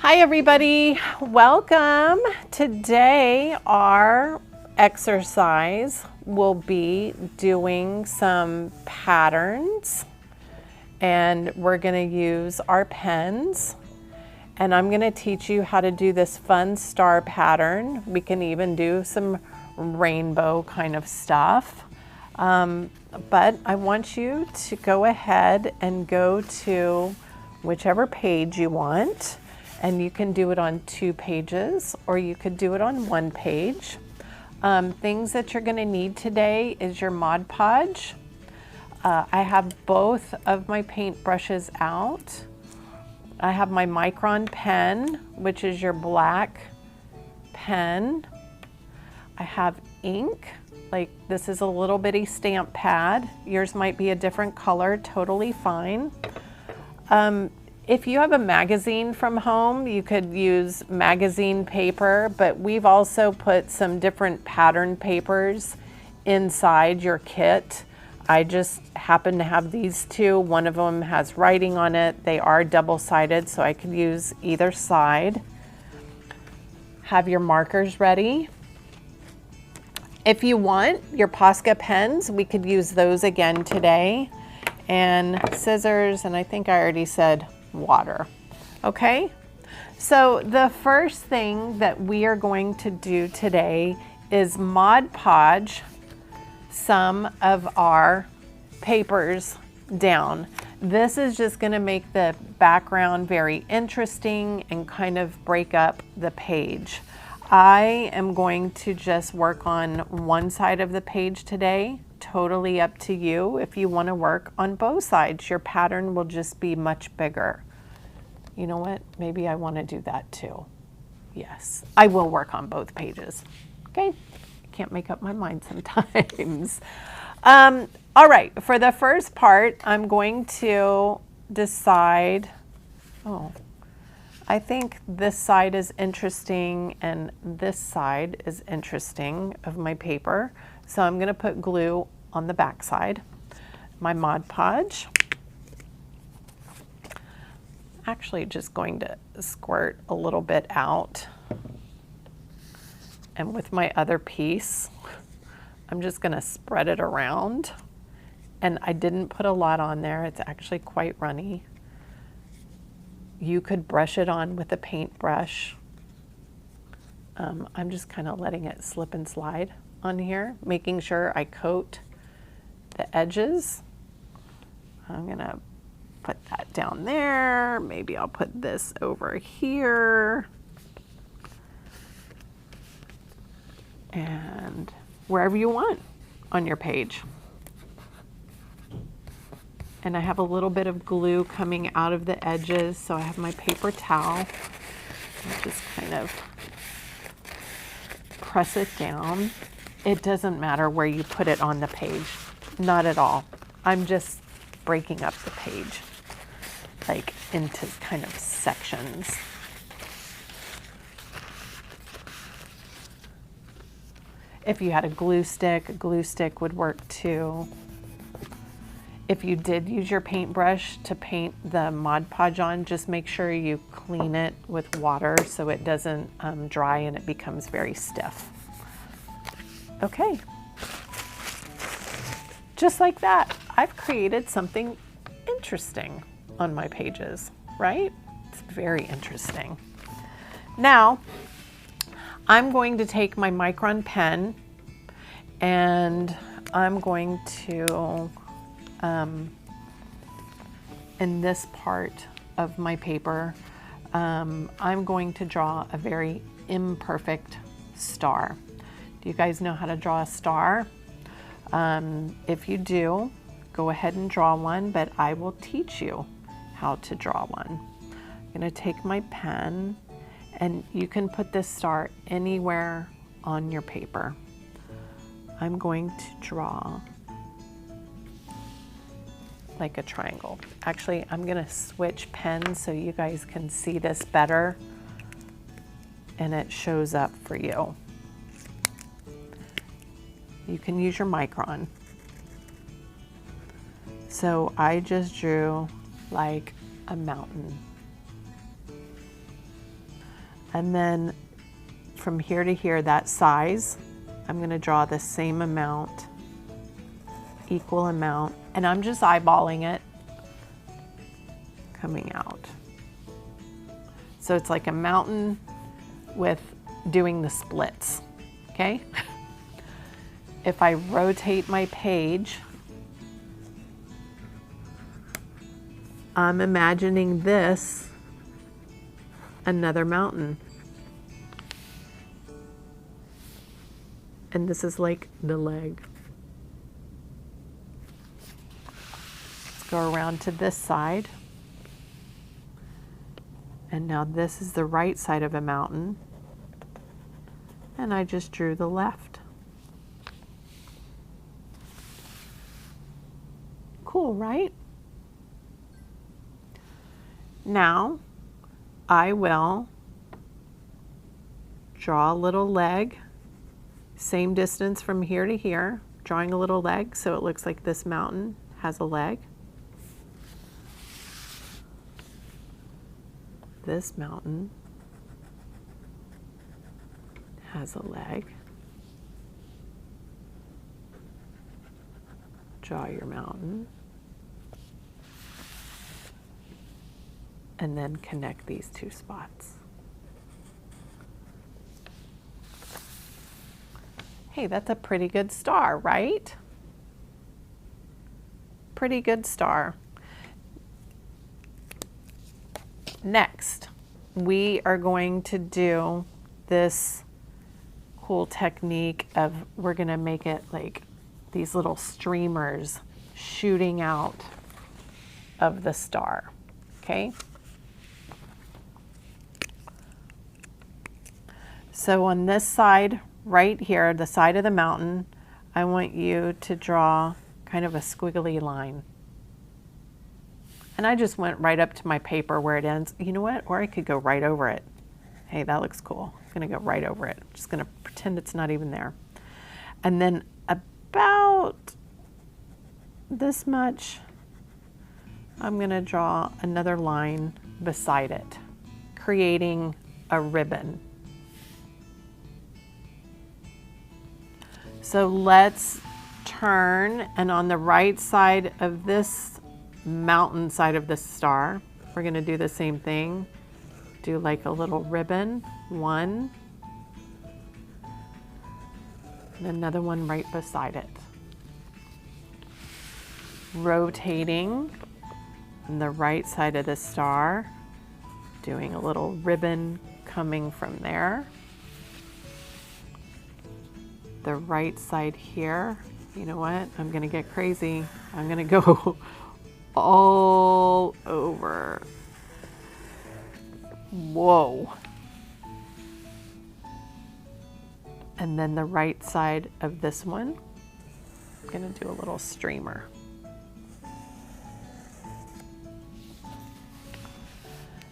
Hi everybody, welcome. Today our exercise will be doing some patterns and we're going to use our pens and I'm going to teach you how to do this fun star pattern. We can even do some rainbow kind of stuff. But I want you to go ahead and go to whichever page you want. And you can do it on 2 pages or you could do it on 1 page. Things that you're going to need today is your Mod Podge. I have both of my paint brushes out. I have my Micron pen, which is your black pen. I have ink, like this is a little bitty stamp pad. Yours might be a different color, totally fine. If you have a magazine from home, you could use magazine paper, but we've also put some different pattern papers inside your kit. I just happen to have these 2. One of them has writing on it. They are double-sided, so I could use either side. Have your markers ready. If you want your Posca pens, we could use those again today. And scissors, and I think I already said water. Okay, so the first thing that we are going to do today is Mod Podge some of our papers down. This is just going to make the background very interesting and kind of break up the page. I am going to just work on one side of the page today. Totally up to you. If you want to work on both sides, your pattern will just be much bigger. You know what? Maybe I want to do that too. Yes, I will work on both pages. Okay, I can't make up my mind sometimes. All right, for the first part, I'm going to decide, I think this side is interesting and this side is interesting of my paper. So I'm going to put glue on the back side. My Mod Podge. Actually just going to squirt a little bit out. And with my other piece, I'm just going to spread it around. And I didn't put a lot on there. It's actually quite runny. You could brush it on with a paintbrush. I'm just kind of letting it slip and slide on here, making sure I coat the edges. I'm gonna put that down there. Maybe I'll put this over here. And wherever you want on your page. And I have a little bit of glue coming out of the edges, so I have my paper towel. I'll just kind of press it down. It doesn't matter where you put it on the page, not at all. I'm just breaking up the page, like into kind of sections. If you had a glue stick would work too. If you did use your paintbrush to paint the Mod Podge on, just make sure you clean it with water so it doesn't dry and it becomes very stiff. Okay, just like that, I've created something interesting on my pages, right? It's very interesting. Now, I'm going to take my Micron pen and I'm going to, in this part of my paper, I'm going to draw a very imperfect star. Do you guys know how to draw a star? If you do, go ahead and draw one, but I will teach you how to draw one. I'm going to take my pen, and you can put this star anywhere on your paper. I'm going to draw like a triangle. Actually, I'm going to switch pens so you guys can see this better and it shows up for you. You can use your Micron. So I just drew like a mountain. And then from here to here, that size, I'm gonna draw the same amount, equal amount, and I'm just eyeballing it coming out. So it's like a mountain with doing the splits, okay? If I rotate my page, I'm imagining this another mountain. And this is like the leg. Let's go around to this side. And now this is the right side of a mountain. And I just drew the left. Cool, right? Now, I will draw a little leg, same distance from here to here, drawing a little leg so it looks like this mountain has a leg. This mountain has a leg. Draw your mountain. And then connect these two spots. Hey, that's a pretty good star, right? Pretty good star. Next, we are going to do this cool technique of, we're gonna make it like these little streamers shooting out of the star, okay? So on this side, right here, the side of the mountain, I want you to draw kind of a squiggly line. And I just went right up to my paper where it ends. You know what? Or I could go right over it. Hey, that looks cool. I'm gonna go right over it. Just gonna pretend it's not even there. And then about this much, I'm gonna draw another line beside it, creating a ribbon. So let's turn, and on the right side of this mountain side of the star, we're gonna do the same thing. Do like a little ribbon, one, and another one right beside it. Rotating on the right side of the star, doing a little ribbon coming from there. The right side here, you know what? I'm gonna get crazy. I'm gonna go all over. Whoa. And then the right side of this one, I'm gonna do a little streamer.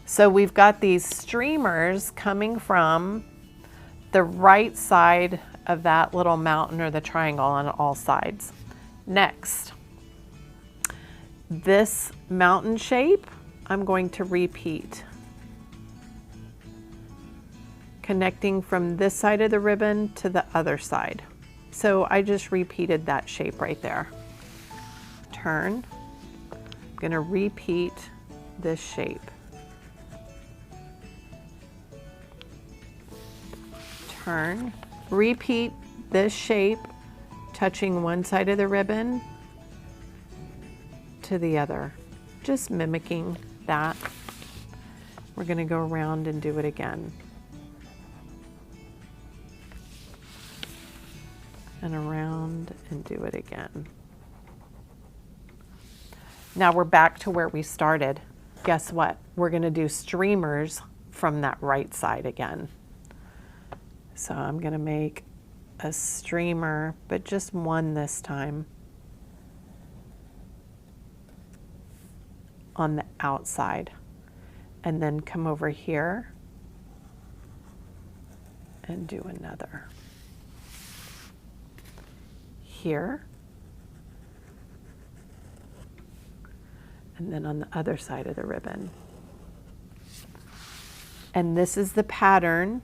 So we've got these streamers coming from the right side of that little mountain or the triangle on all sides. Next, this mountain shape, I'm going to repeat. Connecting from this side of the ribbon to the other side. So I just repeated that shape right there. Turn, I'm gonna repeat this shape. Turn, repeat this shape, touching one side of the ribbon to the other, just mimicking that. We're gonna go around and do it again. And around and do it again. Now we're back to where we started. Guess what? We're gonna do streamers from that right side again. So I'm gonna make a streamer, but just one this time, on the outside. And then come over here and do another. Here. And then on the other side of the ribbon. And this is the pattern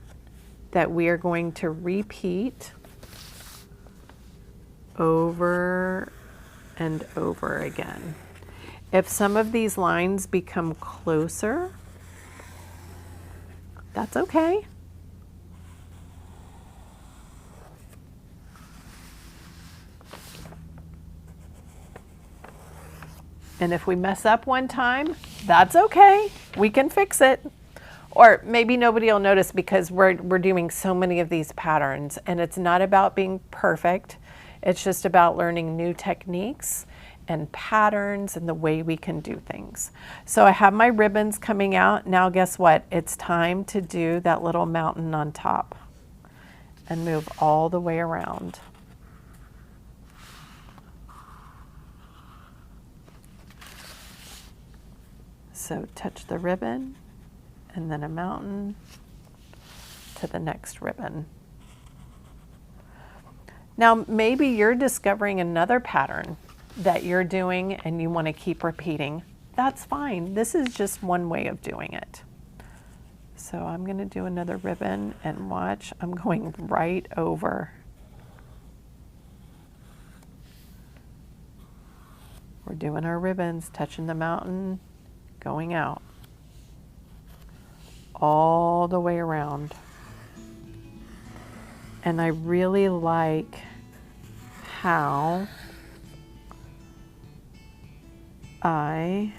that we are going to repeat over and over again. If some of these lines become closer, that's okay. And if we mess up one time, that's okay. We can fix it. Or maybe nobody will notice because we're doing so many of these patterns, and it's not about being perfect. It's just about learning new techniques and patterns and the way we can do things. So I have my ribbons coming out. Now guess what? It's time to do that little mountain on top and move all the way around. So touch the ribbon and then a mountain to the next ribbon. Now maybe you're discovering another pattern that you're doing and you want to keep repeating. That's fine. This is just one way of doing it. So I'm going to do another ribbon and watch. I'm going right over. We're doing our ribbons, touching the mountain, going out all the way around. And I really like how I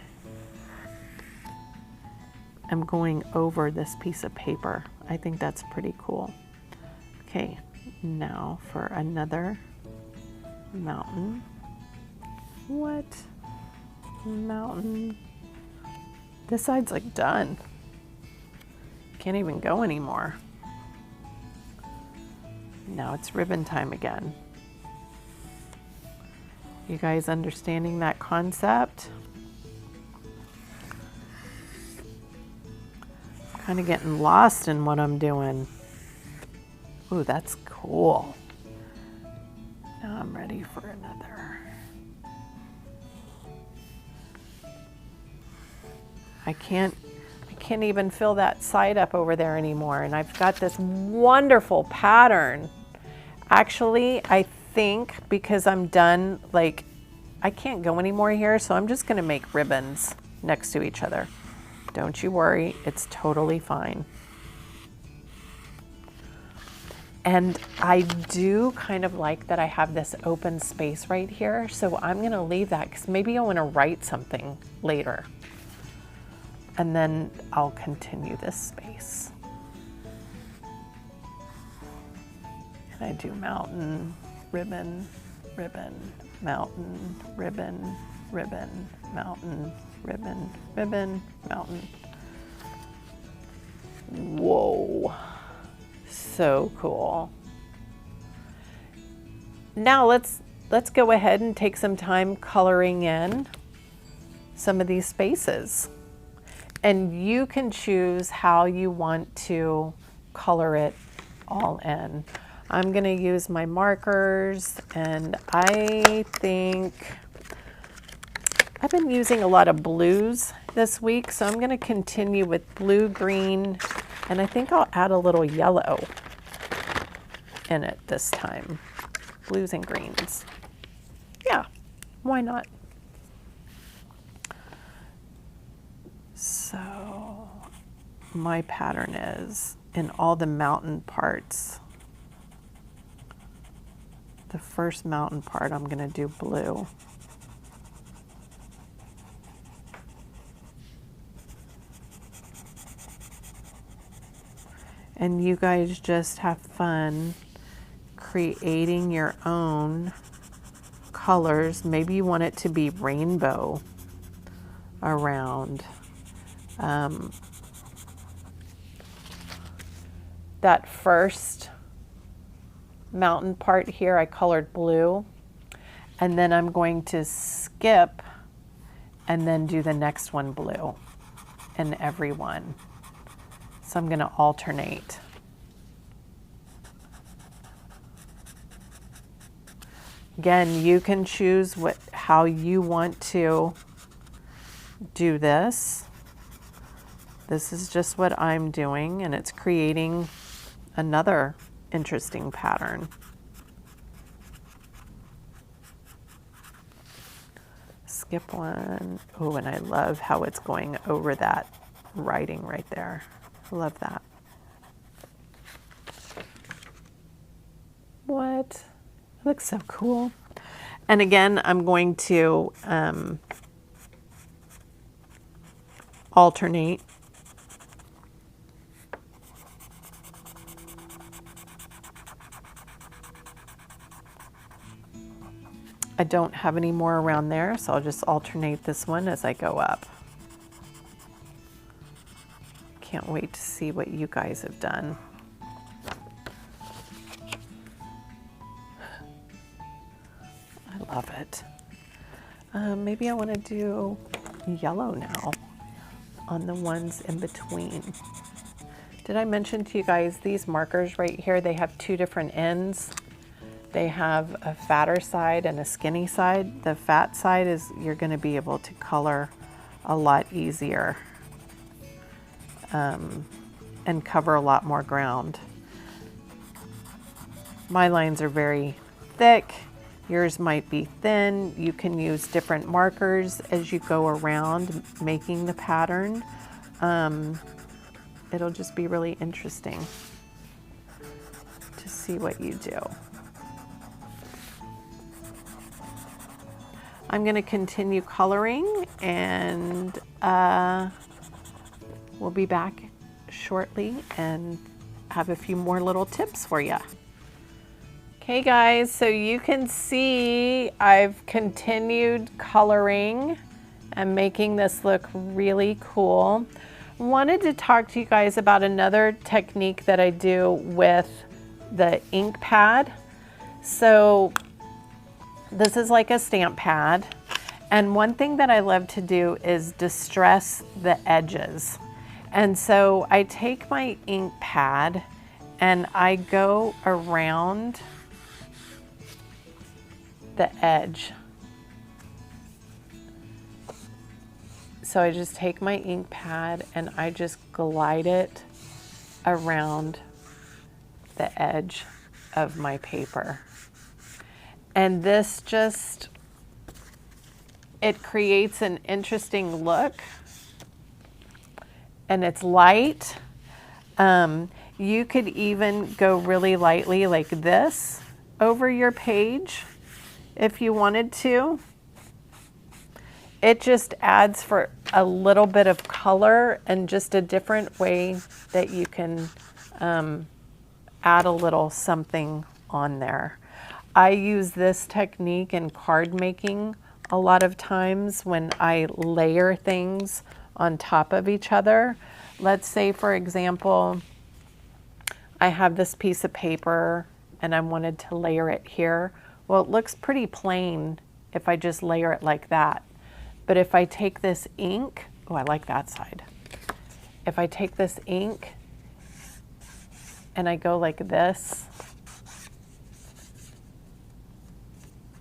am going over this piece of paper. I think that's pretty cool. Okay, now for another mountain. What? Mountain. This side's like done. Can't even go anymore. Now it's ribbon time again. You guys understanding that concept? I'm kind of getting lost in what I'm doing. Ooh, that's cool. Now I'm ready for another. I can't even fill that side up over there anymore. And I've got this wonderful pattern. Actually, I think because I'm done, like I can't go anymore here, so I'm just gonna make ribbons next to each other. Don't you worry, it's totally fine. And I do kind of like that I have this open space right here, so I'm gonna leave that because maybe I wanna write something later. And then I'll continue this space. And I do mountain, ribbon, ribbon, mountain, ribbon, ribbon, mountain, ribbon, ribbon, mountain. Whoa, so cool. Now let's go ahead and take some time coloring in some of these spaces. And you can choose how you want to color it all in. I'm gonna use my markers, and I think I've been using a lot of blues this week, so I'm gonna continue with blue, green, and I think I'll add a little yellow in it this time. Blues and greens. Yeah, why not? So my pattern is in all the mountain parts. The first mountain part, I'm gonna do blue. And you guys just have fun creating your own colors. Maybe you want it to be rainbow around. That first mountain part here, I colored blue, and then I'm going to skip and then do the next one blue in every one. So I'm going to alternate. Again, you can choose how you want to do this. This is just what I'm doing, and it's creating another interesting pattern. Skip one. Oh, and I love how it's going over that writing right there. I love that. What? It looks so cool. And again, I'm going to alternate. I don't have any more around there, so I'll just alternate this one as I go up. Can't wait to see what you guys have done. I love it. Maybe I want to do yellow now on the ones in between. Did I mention to you guys these markers right here, they have two different ends. They have a fatter side and a skinny side. The fat side is you're going to be able to color a lot easier and cover a lot more ground. My lines are very thick. Yours might be thin. You can use different markers as you go around making the pattern. It'll just be really interesting to see what you do. I'm going to continue coloring, and we'll be back shortly and have a few more little tips for you. Okay guys, so you can see I've continued coloring and making this look really cool. Wanted to talk to you guys about another technique that I do with the ink pad. So this is like a stamp pad, and one thing that I love to do is distress the edges. And so I take my ink pad and I go around the edge. So I just take my ink pad and I just glide it around the edge of my paper. And this just, it creates an interesting look, and it's light. You could even go really lightly like this over your page if you wanted to. It just adds for a little bit of color and just a different way that you can add a little something on there. I use this technique in card making a lot of times when I layer things on top of each other. Let's say, for example, I have this piece of paper and I wanted to layer it here. Well, it looks pretty plain if I just layer it like that. But if I take this ink, oh, I like that side. If I take this ink and I go like this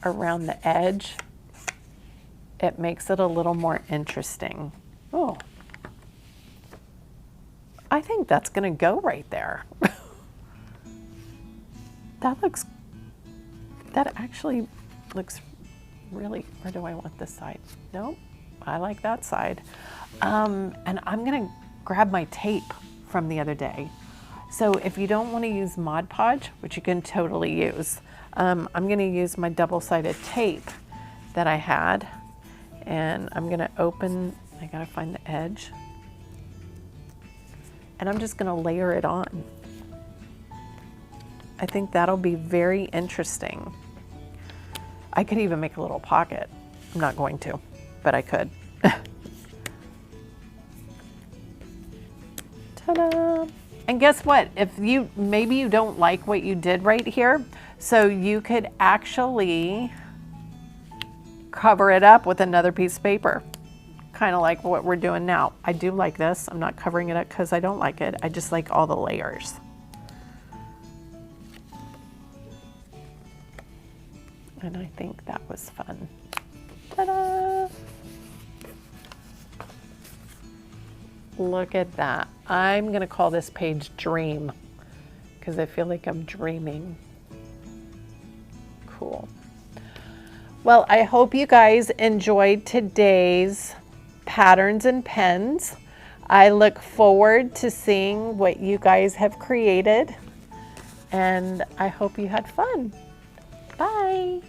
around the edge, it makes it a little more interesting. Oh, I think that's gonna go right there. That actually looks really, where do I want this side? Nope, I like that side. And I'm gonna grab my tape from the other day. So if you don't wanna use Mod Podge, which you can totally use, I'm gonna use my double-sided tape that I had, and I'm gonna open, I gotta find the edge, and I'm just gonna layer it on. I think that'll be very interesting. I could even make a little pocket. I'm not going to, but I could. Ta-da! And guess what? If you, maybe you don't like what you did right here, so you could actually cover it up with another piece of paper, kind of like what we're doing now. I do like this. I'm not covering it up because I don't like it. I just like all the layers. And I think that was fun. Ta-da! Look at that. I'm gonna call this page Dream because I feel like I'm dreaming. Cool. Well, I hope you guys enjoyed today's patterns and pens. I look forward to seeing what you guys have created, and I hope you had fun. Bye.